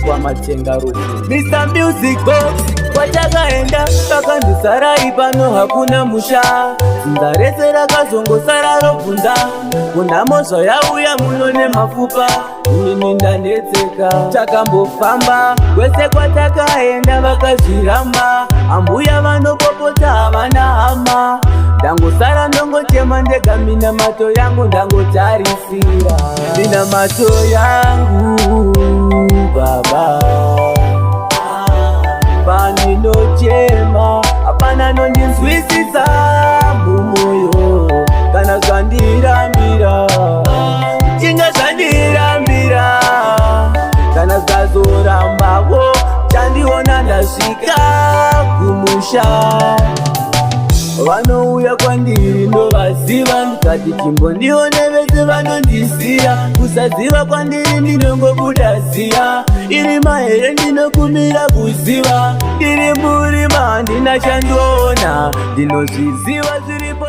kwa Matengarufu. Mr. Music Box kwachakaenda pakandisara ipano hakuna musha. Singarese rakazongosara robvunza, kuna mozva yauya munone mafupa. Ini ndanetseka takambofamba kwese kwatakaenda vakazviramba. Ambuya vanopopota havana hama, ndangosara ndongochema ndega mina mato yangu ndangotarisira. Mina mato yangu baba pandinochema hapana nondinzwisisa mumoyo. Kana zvandirambira chinga zvandirambira, kana zvazorambavo chandiona ndasvika kumusha. Vanouya kwandiri ndovaziva, ndikati chimbondione vese vanondiziya. Kusaziva kwandiri ndinongobuda ziya, iri mahere ndinokumira kuziva. Ndiri murima handina chandiona, ndinozviziva zviripo.